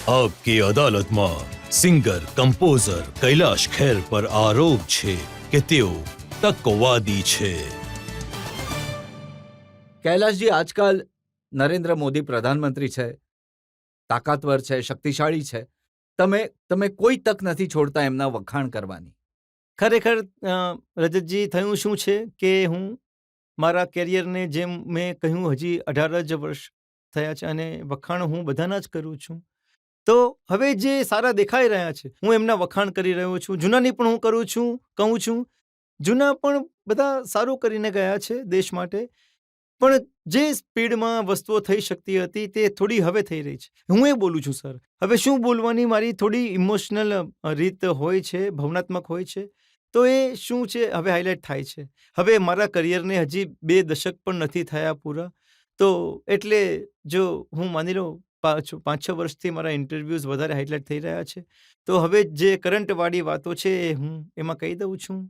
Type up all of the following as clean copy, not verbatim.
આપકી અદાલતમાં singer composer Kailash Kher પર આરોપ છે કે તેઓ તકવાદી છે. કૈલાશજી, આજકાલ નરેન્દ્ર મોદી પ્રધાનમંત્રી છે, તાકાતવર છે, શક્તિશાળી છે. તમે કોઈ તક નથી છોડતા એમના વખાણ કરવાની. ખરેખર રજતજી, થયું શું છે કે હું મારા કેરિયરને, જેમ મેં કહ્યું, હજી 18 જ વર્ષ થયા છે અને વખાણ હું બધાના જ કરું છું. તો હવે જે સારા દેખાઈ રહ્યા છે, હું એમના વખાણ કરી રહ્યો છું. જૂનાની પણ હું કરું છું, કહું છું. જૂના પણ બધા સારું કરીને ગયા છે દેશ માટે, પણ જે સ્પીડમાં વસ્તુઓ થઈ શકતી હતી તે થોડી હવે થઈ રહી છે. હું એ બોલું છું સર. હવે શું બોલવાની મારી થોડી ઇમોશનલ રીત હોય છે, ભાવનાત્મક હોય છે, તો એ શું છે હવે હાઇલાઇટ થાય છે. હવે મારા કરિયરને હજી 2 દશક પણ નથી થયા પૂરા, તો એટલે જો હું માની લો 5-6 વર્ષથી મારા ઇન્ટરવ્યૂઝ વધારે હાઇલાઇટ થઈ રહ્યા છે, તો હવે જે કરંટવાળી વાતો છે એ હું એમાં કહી દઉં છું.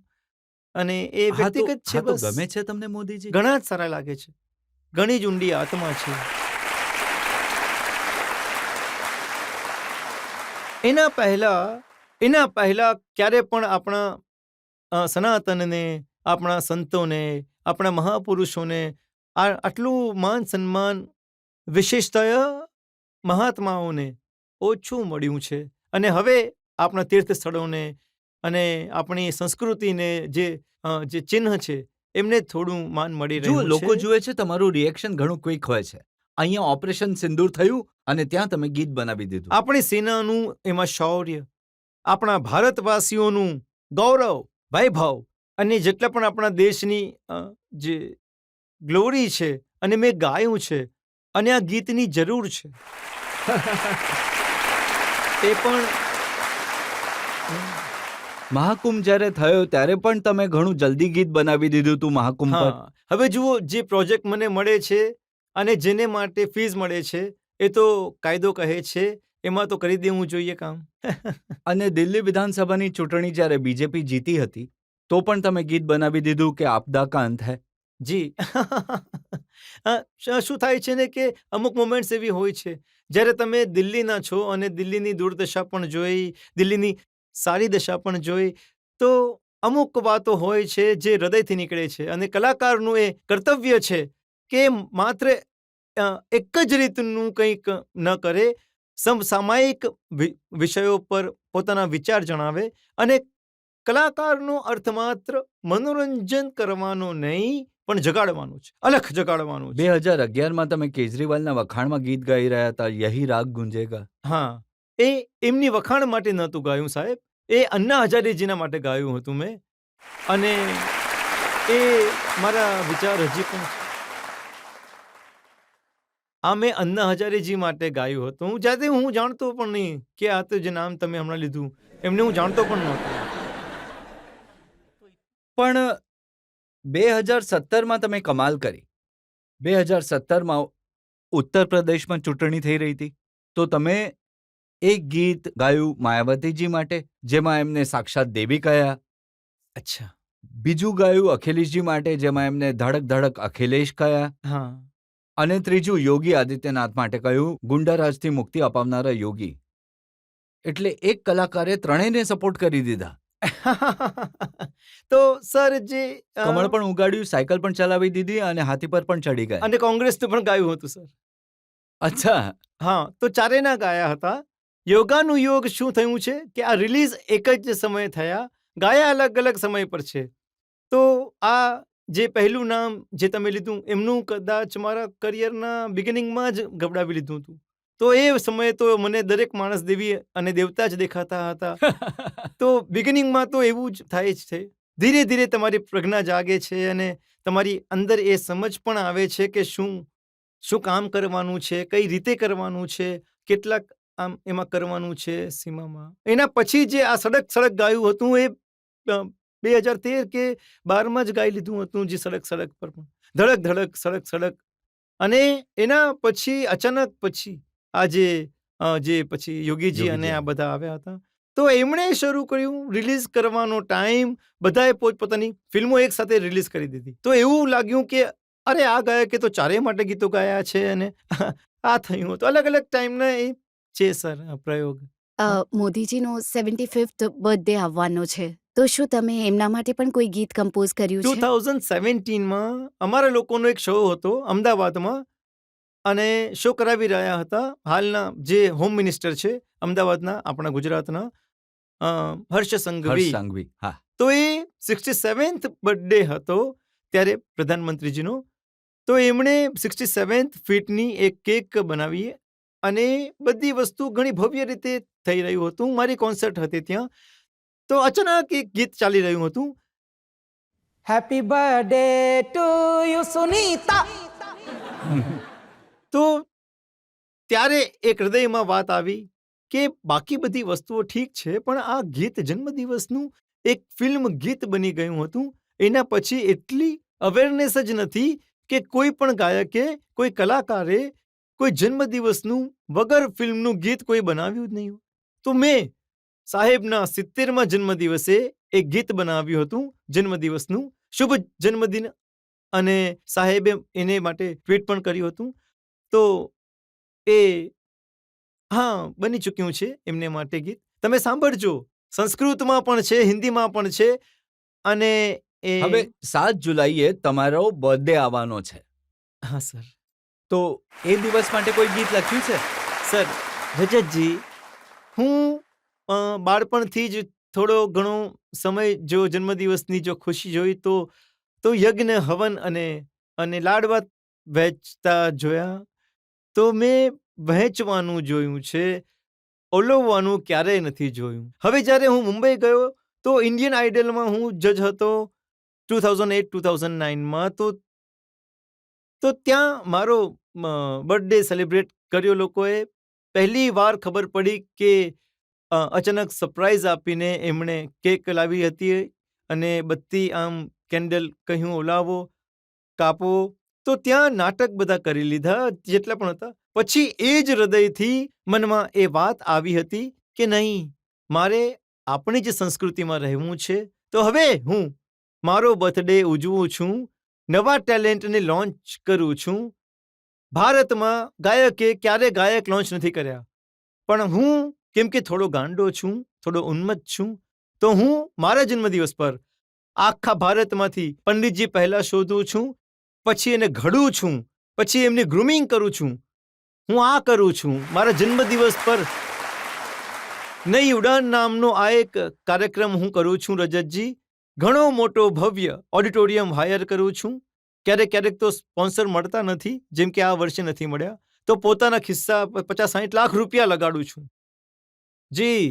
અને એ વ્યક્તિગત છે. બસ ગમે છે તમને મોદીજી? ઘણા જ સારા લાગે છે. ઘણી જ ઊંડી આત્મા છે. એના પહેલા ક્યારે પણ આપણા સનાતનને, આપણા સંતોને, આપણા મહાપુરુષોને આટલું માન સન્માન, વિશેષતઃ મહાત્માઓને ઓછું મળ્યું છે. અને હવે આપણા તીર્થ સ્થળોને અને આપણી સંસ્કૃતિને જે ચિહ્ન છે એમને થોડું માન મળી રહ્યું છે. લોકો જુએ છે, તમારું રિએક્શન ઘણું ક્વિક હોય છે. અહીંયા ઓપરેશન સિંદૂર થયું અને ત્યાં તમે ગીત બનાવી દીધું. આપણી સેનાનું એમાં શૌર્ય, આપણા ભારતવાસીઓનું ગૌરવ, વૈભવ અને જેટલા પણ આપણા દેશની જે ગ્લોરી છે, અને મેં ગાયું છે અને આ ગીતની જરૂર છે. એ પણ મહાકુંભ જ્યારે થયો ત્યારે પણ તમે ઘણું જલ્દી ગીત બનાવી દીધું હતું મહાકુંભ પર. હવે જુઓ, જે પ્રોજેક્ટ મને મળે છે અને જેને માટે ફીઝ મળે છે, એ તો કાયદો કહે છે એમાં તો કરી દેવું જોઈએ કામ. અને દિલ્હી વિધાનસભાની ચૂંટણી જ્યારે બીજેપી જીતી હતી, તો પણ તમે ગીત બનાવી દીધું કે આપદા કા અંત હૈ. જી. શું થાય છે ને કે અમુક મોમેન્ટ્સ એવી હોય છે જ્યારે તમે દિલ્હીના છો અને દિલ્હીની દુર્દશા પણ જોઈ, દિલ્હીની સારી દશા પણ જોઈ, તો અમુક વાતો હોય છે જે હૃદયથી નીકળે છે. અને કલાકારનું એ કર્તવ્ય છે કે માત્ર એક જ રીતનું કંઈક ન કરે, સમસામયિક વિષયો પર પોતાના વિચાર જણાવે. અને કલાકારનો અર્થ માત્ર મનોરંજન કરવાનો નહીં, પણ જગાડવાનું છે, અલખ જગાડવાનું છે. 2011માં તમે કેજરીવાલના વખાણમાં ગીત ગાઈ રહ્યા હતા, યહી રાગ ગુંજેગા. હા, એ એમની વખાણ માટે નહોતું ગાયું સાહેબ, એ અન્ના હજારેજીના માટે ગાયું હતું મેં. અને એ મારા વિચાર હજી પણ છે. આ મેં અન્ના હજારેજી માટે ગાયું હતું. જાતે હું જાણતો પણ નહીં કે આ તો જે નામ તમે હમણાં લીધું, એમને હું જાણતો પણ નહોતો. પણ 2017માં તમે કમાલ કરી. 2017માં ઉત્તર પ્રદેશમાં ચૂંટણી થઈ રહી હતી, તો તમે એક ગીત ગાયું માયાવતીજી માટે, જેમાં એમને સાક્ષાત દેવી કહ્યા. અચ્છા. બીજું ગાયું અખિલેશજી માટે, જેમાં એમને ધડક ધડક અખિલેશ કહ્યા. હા. અને ત્રીજું યોગી આદિત્યનાથ માટે કહ્યું, ગુંડારાજથી મુક્તિ અપાવનારા યોગી. એટલે એક કલાકારે ત્રણેયને સપોર્ટ કરી દીધા. તો સર, જે કમળ પણ ઉગાડ્યું, સાયકલ પણ ચલાવી દીધી અને હાથી પર પણ ચડી ગયા. અને કોંગ્રેસનું પણ ગાયું હતું સર. અચ્છા. હા, તો ચારેયના ગાયા હતા. યોગાનું યોગ શું થયું છે કે આ રિલીઝ એક જ સમયે થયા, ગાયા અલગ અલગ સમય પર છે. તો આ જે પહેલું નામ જે તમે લીધું, એમનું કદાચ મારા કરિયરના બિગિનિંગમાં જ ગબડાવી લીધું હતું. તો એ સમયે તો મને દરેક માણસ દેવી અને દેવતા જ દેખાતા હતા. તો બિગિનિંગમાં તો એવું જ થાય જ છે. ધીરે ધીરે તમારી પ્રજ્ઞા જાગે છે અને તમારી અંદર એ સમજ પણ આવે છે કે શું કામ કરવાનું છે, કઈ રીતે કરવાનું છે, કેટલાક આમ એમાં કરવાનું છે સીમામાં. એના પછી જે આ સડક સડક ગાયું હતું, એ 2013 કે 12માં જ ગાઈ લીધું હતું, જે સડક સડક પર પણ ધડક ધડક સડક સડક. અને એના પછી અચાનક પછી આ જે પછી યોગીજી અને આ બધા આવ્યા હતા, તો એમણે શરૂ કર્યું રિલીઝ કરવાનો ટાઈમ. બધાએ પોતપોતાની ફિલ્મો એક સાથે રિલીઝ કરી દીધી. તો એવું લાગ્યું કે અરે આ ગાયકે તો ચારેય માટે ગીતો ગાયા છે. અને આ થયું હતું. અલગ અલગ ટાઈમના એ છે સર પ્રયોગ. મોદીજીનો 75th બર્થડે આવવાનો છે, તો શું તમે એમના માટે પણ કોઈ ગીત કમ્પોઝ કર્યું છે? 2017માં અમારા લોકોનો એક શો હતો અમદાવાદમાં, અને શો કરાવી રહ્યા હતા હાલના જે હોમ મિનિસ્ટર છે અમદાવાદના, આપણા ગુજરાતના, હર્ષ હર્ષ સંઘવી. સંઘવી, હા. તો એ 67th બર્થડે હતો ત્યારે પ્રધાનમંત્રીજીનો. તો એમણે 67th ફીટની એક કેક બનાવી, અને બધી વસ્તુ ઘણી ભવ્ય રીતે થઈ રહ્યું હતું. મારી કોન્સર્ટ હતી ત્યાં, તો અચાનક એક ગીત ચાલી રહ્યું હતું. Happy birthday to you, Sunita. તો ત્યારે એક હૃદયમાં વાત આવી કે બાકી બધી વસ્તુઓ ઠીક છે, પણ આ ગીત જન્મદિવસનું એક ફિલ્મ ગીત બની ગયું હતું. એના પછી એટલી અવેરનેસ જ નથી કે કોઈ પણ ગાયકે, કોઈ કલાકારે કોઈ જન્મદિવસનું વગર ફિલ્મનું ગીત કોઈ બનાવ્યું જ નહીં. તો મેં સાહેબના 70મા જન્મદિવસે એક ગીત બનાવ્યું હતું જન્મદિવસનું, શુભ જન્મદિન, અને સાહેબે એને માટે ટ્વીટ પણ કર્યું હતું. તો એ હા બની ચૂક્યું છે એમને માટે ગીત. તમે સાંભળજો, સંસ્કૃતમાં પણ છે, હિન્દીમાં પણ છે. અને એ હવે 7 જુલાઈએ તમારો બર્થડે આવવાનો છે, હા સર. તો એ દિવસ માટે કોઈ ગીત લખ્યું છે? સર રજતજી, હું બાળપણથી જ થોડો ઘણો સમય જો જન્મદિવસની જો ખુશી જોઈ તો યજ્ઞ હવન અને લાડવા વહેંચતા જોયા. તો મેં વહેંચવાનું જોયું છે, ઓલવવાનું ક્યારેય નથી જોયું. હવે જ્યારે હું મુંબઈ ગયો તો ઇન્ડિયન આઇડલમાં હું જજ હતો 2008-2009માં. તો ત્યાં મારો બર્થડે સેલિબ્રેટ કર્યો લોકોએ. પહેલી વાર ખબર પડી કે અચાનક સરપ્રાઈઝ આપીને એમણે કેક લાવી હતી, અને બત્તી આમ કેન્ડલ કહ્યું ઓલાવો, કાપો. તો ત્યાં નાટક બધા કરી લીધા જેટલા પણ હતા. પછી એ જ હૃદયથી મનમાં એ વાત આવી હતી કે નહીં, મારે આપણી જ સંસ્કૃતિમાં રહેવું છે. તો હવે હું મારો બર્થડે ઉજવું છું, નવા ટેલેન્ટને લોન્ચ કરું છું. ભારતમાં ગાયકે ક્યારે ગાયક લોન્ચ નથી કર્યા, પણ હું કેમ કે થોડો ગાંડો છું, થોડો ઉન્મત્ત છું, તો હું મારા જન્મદિવસ પર આખા ભારતમાંથી પંડિતજી પહેલા શોધું છું, પછી એને ઘડું છું, પછી એમની ગ્રૂમિંગ કરું છું. હું આ કરું છું મારા જન્મદિવસ પર. નઈ ઉડાન નામનો આ એક કાર્યક્રમ હું કરું છું રજતજી. ઘણો મોટો ભવ્ય ઓડિટોરિયમ હાયર કરું છું. ક્યારેક તો સ્પોન્સર મળતા નથી, જેમ કે આ વર્ષે નથી મળ્યા, તો પોતાના ખિસ્સા 50-60 લાખ રૂપિયા લગાડું છું જી.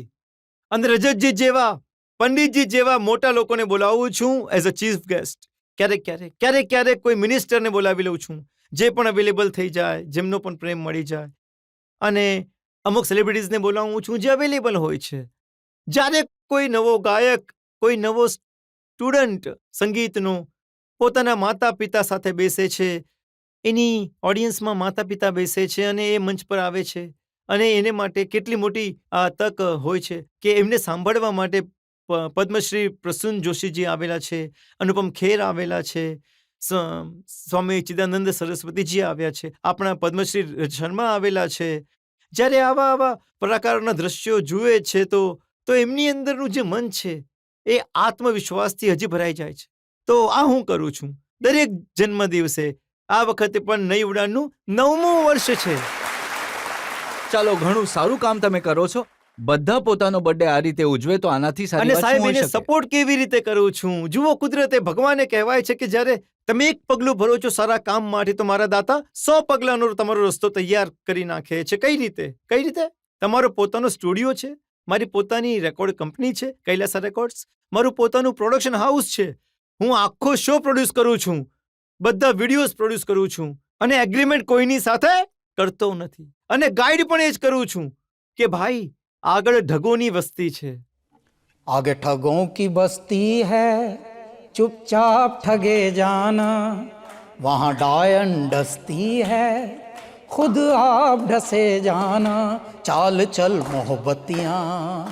અને રજતજી જેવા, પંડિતજી જેવા મોટા લોકોને બોલાવું છું એઝ અ ચીફ ગેસ્ટ. ક્યારેક કોઈ મિનિસ્ટરને બોલાવી લઉં છું, જે પણ અવેલેબલ થઈ જાય, જેમનો પણ પ્રેમ મળી જાય. અને અમુક સેલિબ્રિટીઝને બોલાવું છું જે અવેલેબલ હોય છે. જ્યારે કોઈ નવો ગાયક, કોઈ નવો સ્ટુડન્ટ સંગીતનો પોતાના માતા પિતા સાથે બેસે છે, એની ઓડિયન્સમાં માતા પિતા બેસે છે, અને એ મંચ પર આવે છે, અને એને માટે કેટલી મોટી આ તક હોય છે કે એમને સાંભળવા માટે પદ્મશ્રી પ્રસૂન જોશીજી આવેલા છે, અનુપમ ખેર આવેલા છે, સ્વામી ચિદાનંદ સરસ્વતીજી આવ્યા છે, આપણા પદ્મશ્રી શર્મા આવેલા છે. જ્યારે આવા પ્રકારના દ્રશ્યો જુએ છે તો એમની અંદરનું જે મન છે એ આત્મવિશ્વાસથી હજી ભરાઈ જાય છે. તો આ હું કરું છું દરેક જન્મદિવસે. આ વખતે પણ નઈ ઉડાનનું 9મું વર્ષ છે. ચાલો, ઘણું સારું કામ તમે કરો છો. બધા પોતાનો બર્થડે આ રીતે ઉજવે તો આનાથી સારી અને વાત સાહેબ શું હોઈ એને શકે? સપોર્ટ કેવી રીતે કરું છું જુઓ. કુદરતે, ભગવાને કહેવાય છે કે જ્યારે તમે એક પગલું ભરો છો સારા કામ માટે, તો મારા દાતા 100 પગલાંનો તમારો રસ્તો તૈયાર કરી નાખે છે. કઈ રીતે? તમારો પોતાનો સ્ટુડિયો છે, મારી પોતાની રેકોર્ડ કંપની છે કૈલાસા રેકોર્ડ્સ, મારું પોતાનું પ્રોડક્શન હાઉસ છે. હું આખો શો પ્રોડ્યુસ કરું છું, બધા વિડીયોઝ પ્રોડ્યુસ કરું છું, અને એગ્રીમેન્ટ કોઈની સાથે કરતો નથી. અને ગાઈડ પણ એ જ કરું છું કે ભાઈ આગળ ઢગોની વસ્તી છે. आगे ठगों की बस्ती है, चुपचाप ठगे जाना, वहाँ डायन डसती है, खुद आप ढसे जाना, चाल चल मोहब्बतियाँ,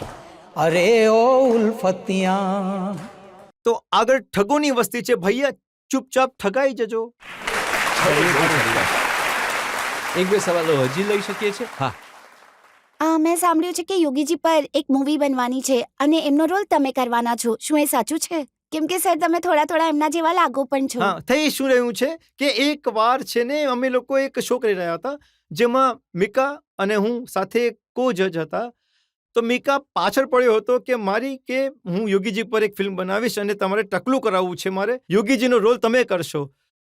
अरे ओ उल्फतियाँ. તો આગળ ઠગોની વસ્તી છે ભૈયા, ચૂપચાપ ઠગાઈ જજો. એક બે સવાલો હજી લઈ શકીએ છીએ? હા. મેં સાંભળ્યું છે કે યોગીજી પર એક મૂવી બનવાની છે અને એમનો રોલ તમે કરવાના છો. શું એ સાચું છે? કેમ કે સર તમે થોડા થોડા એમના જેવા લાગો પણ છો. હા, થઈ શું રહ્યું છે કે એક વાર છે ને અમે લોકો એક શો કરી રહ્યા હતા જેમાં મિકા અને હું સાથે કો જજ હતા. તો મિકા પાછળ પડ્યો હતો કે હું યોગીજી પર એક ફિલ્મ બનાવીશ અને તમારે ટકલું કરાવવું છે, મારે યોગીજીનો રોલ તમે કરશો.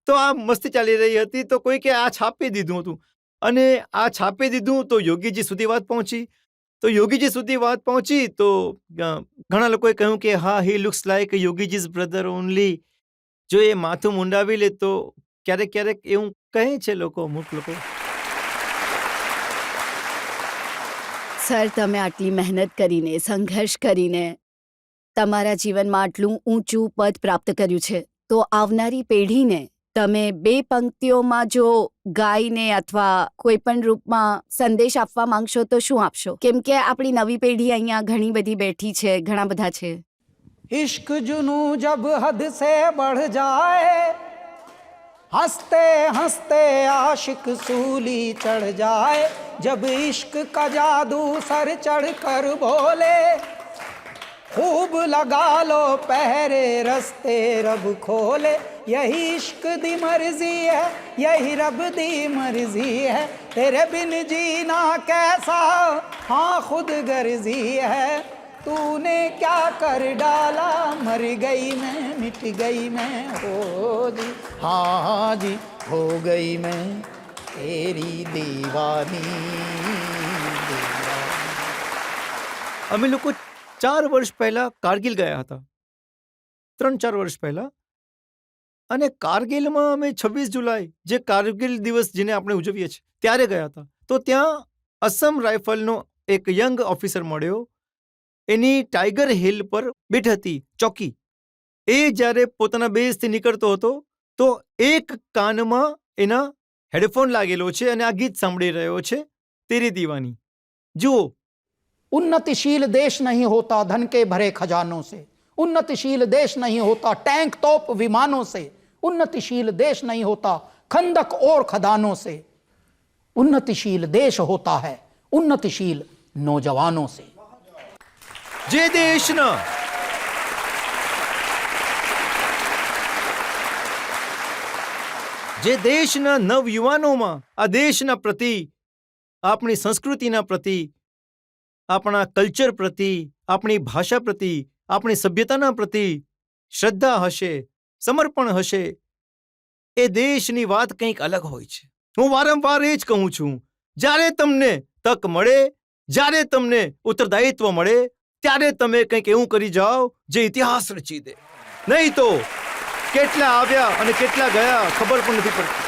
તો આ મસ્તી ચાલી રહી હતી તો કોઈ કે આ છાપી દીધું હતું અને આ છાપી દીધું તો યોગીજી સુધી વાત પહોંચી. તો યોગીજી સુધી વાત પહોંચી તો ઘણા લોકોએ કહ્યું કે હા, હી લુક્સ લાઈક યોગીજીઝ બ્રધર ઓનલી. જો એ માથું મુંડાવી લે તો ક્યારેક ક્યારેક એવું કહે છે લોકો, અમુક લોકો. સર તમે આટલી મહેનત કરીને સંઘર્ષ કરીને તમારા જીવનમાં આટલું ઊંચું પદ પ્રાપ્ત કર્યું છે, તો આવનારી પેઢીને તમે 2 પંક્તિઓમાં જો ગાઈને અથવા કોઈ પણ રૂપમાં સંદેશ આપવા માંગશો તો શું આપશો? કેમ કે આપણી નવી પેઢી અહીંયા ઘણી બધી બેઠી છે, ઘણા બધા છે. इश्क जुनू जब हद से बढ़ जाए, हंसते हंसते आशिक सूली चढ़ जाए, जब इश्क का जादू सर चढ़ कर बोले, खूब लगा लो पहरे रस्ते रब खोले, यही इश्क दी मर्जी है, यही रब दी मर्जी है, तेरे बिन जीना कैसा हाँ खुद गर्जी है, तूने क्या कर डाला, मर गई मैं मिट गई मैं, हो जी हाँ जी हो गई मैं तेरी दीवानी. અમે લોકો 4 વર્ષ પહેલા કારગિલ ગયા હતા, 3-4 વર્ષ પહેલા. અને કારગિલમાં અમે 26 જુલાઈ જે કારગિલ દિવસ જેને આપણે ઉજવીએ છીએ ત્યારે ગયા હતા. તો ત્યાં અસમ રાઇફલનો એક યંગ ઓફિસર મળ્યો. એની ટાઈગર હિલ પર બેઠી હતી ચોકી. એ જ્યારે પોતાના બેઝથી નીકળતો હતો તો એક કાનમાં એના હેડફોન લાગેલો છે અને આ ગીત સાંભળી રહ્યો છે, તેરી દીવાની. જુઓ, उन्नतिशील देश नहीं होता धन के भरे खजानों से, उन्नतिशील देश नहीं होता टैंक तोप विमानों से, उन्नतिशील देश नहीं होता खंदक और खदानों से, उन्नतिशील देश होता है उन्नतिशील नौजवानों से. જે દેશના નવયુવાનોમાં આ દેશના પ્રતિ, આપણી સંસ્કૃતિના પ્રતિ, આપણા કલ્ચર પ્રતિ, આપણી ભાષા પ્રતિ, આપણી સભ્યતાના પ્રતિ શ્રદ્ધા હશે, સમર્પણ હશે, એ દેશની વાત કંઈક અલગ હોય છે. હું વારંવાર એ જ કહું છું, જ્યારે તમને તક મળે, જ્યારે તમને ઉત્તરદાયિત્વ મળે, ત્યારે તમે કંઈક એવું કરી જાઓ જે ઇતિહાસ રચી દે. નહીં તો કેટલા આવ્યા અને કેટલા ગયા ખબર પણ નથી પડતી.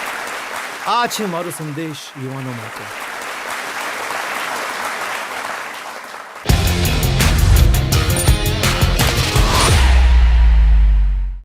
આ છે મારો સંદેશ યુવાનો માટે.